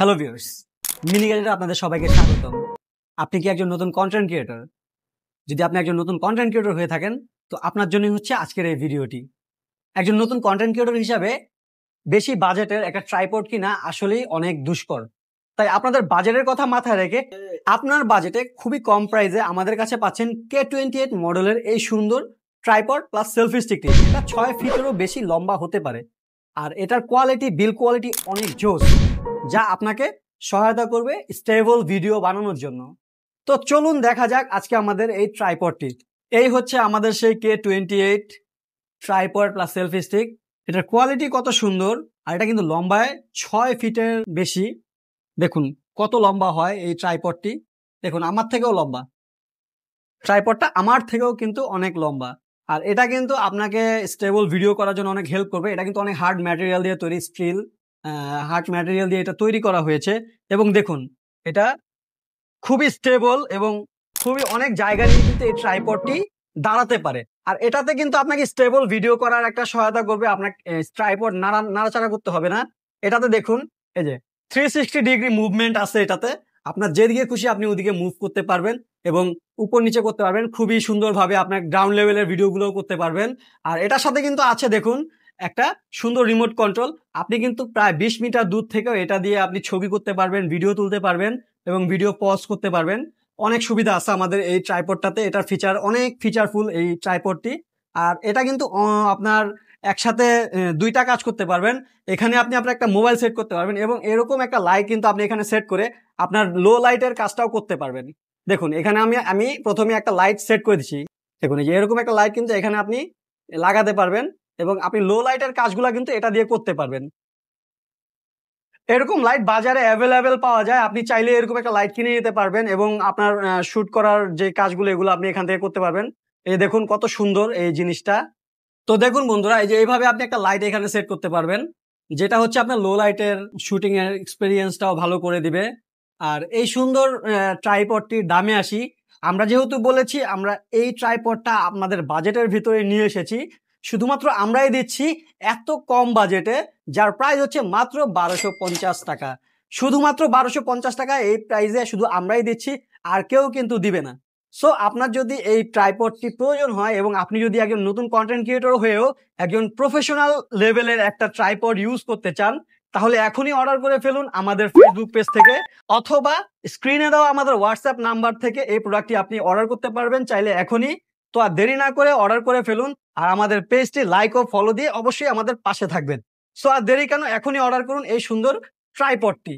Hello viewers, mini গ্যাজেটে আপনাদের সবাইকে স্বাগতম। আপনি কি একজন নতুন কন্টেন্ট ক্রিয়েটর? যদি আপনি একজন নতুন কন্টেন্ট ক্রিয়েটর হয়ে থাকেন, তো আপনার জন্যই হচ্ছে আজকের এই ভিডিওটি। একজন নতুন কন্টেন্ট ক্রিয়েটর হিসাবে বেশি বাজেটের একটা ট্রাইপড কিনা আসলেই অনেক দুষ্কর। তাই আপনাদের বাজেটের কথা মাথায় রেখে আপনার বাজেটে খুবই কম প্রাইসে আমাদের কাছে পাচ্ছেন K28 মডেলের এই সুন্দর ট্রাইপড প্লাস সেলফি স্টিকটি। এটা 6 ফিটেরও বেশি লম্বা হতে পারে, আর এটার বিল্ড কোয়ালিটি অনেক জোস, যা আপনাকে সহায়তা করবে স্টেবল ভিডিও বানানোর জন্য। তো চলুন দেখা যাক আজকে আমাদের এই ট্রাইপডটি। এই হচ্ছে আমাদের সেই K28 tripod plus selfie stick. এটার কোয়ালিটি কত সুন্দর, আর এটা কিন্তু লম্বায় 6 ফিটের বেশি। দেখুন কত লম্বা হয় এই ট্রাইপডটি। দেখুন আমার থেকেও লম্বা, ট্রাইপডটা আমার থেকেও কিন্তু অনেক লম্বা। আর এটা কিন্তু আপনাকে স্টেবল ভিডিও করার জন্য অনেক হেল্প করবে। এটা কিন্তু অনেক হার্ড ম্যাটেরিয়াল দিয়ে তৈরি, স্টিল হার্ড ম্যাটেরিয়াল দিয়ে এটা তৈরি করা হয়েছে। এবং দেখুন এটা খুবই স্টেবল এবং খুবই অনেক জায়গা নিয়ে কিন্তু এই ট্রাইপডটি দাঁড়াতে পারে। আর এটাতে কিন্তু আপনাকে স্টেবল ভিডিও করার একটা সহায়তা করবে। আপনাকে ট্রাইপড নাড়াচাড়া করতে হবে না। এটাতে দেখুন এই যে 360 ডিগ্রি মুভমেন্ট আছে এটাতে। আপনার যেদিকে খুশি আপনি ওদিকে মুভ করতে পারবেন এবং উপর নিচে করতে পারবেন। খুবই সুন্দরভাবে আপনার গ্রাউন্ড লেভেলের ভিডিওগুলোও করতে পারবেন। আর এটার সাথে কিন্তু আছে দেখুন একটা সুন্দর রিমোট কন্ট্রোল। আপনি কিন্তু প্রায় 20 মিটার দূর থেকেও এটা দিয়ে আপনি ছবি করতে পারবেন, ভিডিও তুলতে পারবেন এবং ভিডিও পজ করতে পারবেন। অনেক সুবিধা আছে আমাদের এই ট্রাইপডটাতে। এটার ফিচার অনেক ফিচারফুল এই ট্রাইপডটি। আর এটা কিন্তু আপনার একসাথে দুইটা কাজ করতে পারবেন। এখানে আপনি আপনার একটা মোবাইল সেট করতে পারবেন এবং এরকম একটা লাইট কিন্তু আপনি এখানে সেট করে আপনার লো লাইটের কাজটাও করতে পারবেন। দেখুন এখানে আমি প্রথমে একটা লাইট সেট করে দিচ্ছি। দেখুন এই যে এরকম একটা লাইট কিন্তু এখানে আপনি লাগাতে পারবেন এবং আপনি লো লাইটের কাজগুলো কিন্তু এটা দিয়ে করতে পারবেন। এরকম লাইট বাজারে অ্যাভেলেবেল পাওয়া যায়। আপনি চাইলে এরকম একটা লাইট কিনে নিতে পারবেন এবং আপনার শুট করার যে কাজগুলো এগুলো আপনি এখান থেকে করতে পারবেন। এই দেখুন কত সুন্দর এই জিনিসটা। তো দেখুন বন্ধুরা, এই যে এইভাবে আপনি একটা লাইট এখানে সেট করতে পারবেন, যেটা হচ্ছে আপনার লো লাইটের শুটিং এর এক্সপেরিয়েন্সটাও ভালো করে দিবে। আর এই সুন্দর ট্রাইপডটির দামে আসি। আমরা যেহেতু বলেছি আমরা এই ট্রাইপডটা আপনাদের বাজেটের ভিতরে নিয়ে এসেছি, শুধুমাত্র আমরাই দিচ্ছি এত কম বাজেটে, যার প্রাইস হচ্ছে মাত্র 1250 টাকা। শুধুমাত্র 1250 টাকা এই প্রাইসে শুধু আমরাই দিচ্ছি, আর কেউ কিন্তু দিবে না। সো আপনার যদি এই ট্রাইপডটি প্রয়োজন হয় এবং আপনি যদি একজন নতুন কন্টেন্ট ক্রিয়েটর হয়েও একজন প্রফেশনাল লেভেলের একটা ট্রাইপড ইউজ করতে চান, তাহলে এখনই অর্ডার করে ফেলুন আমাদের ফেসবুক পেজ থেকে, অথবা স্ক্রিনে দেওয়া আমাদের হোয়াটসঅ্যাপ নাম্বার থেকে এই প্রোডাক্টটি আপনি অর্ডার করতে পারবেন চাইলে এখনই। তো আর দেরি না করে অর্ডার করে ফেলুন, আর আমাদের পেজটি লাইক ও ফলো দিয়ে অবশ্যই আমাদের পাশে থাকবেন। সো আর দেরি কেন, এখনই অর্ডার করুন এই সুন্দর ট্রাইপডটি।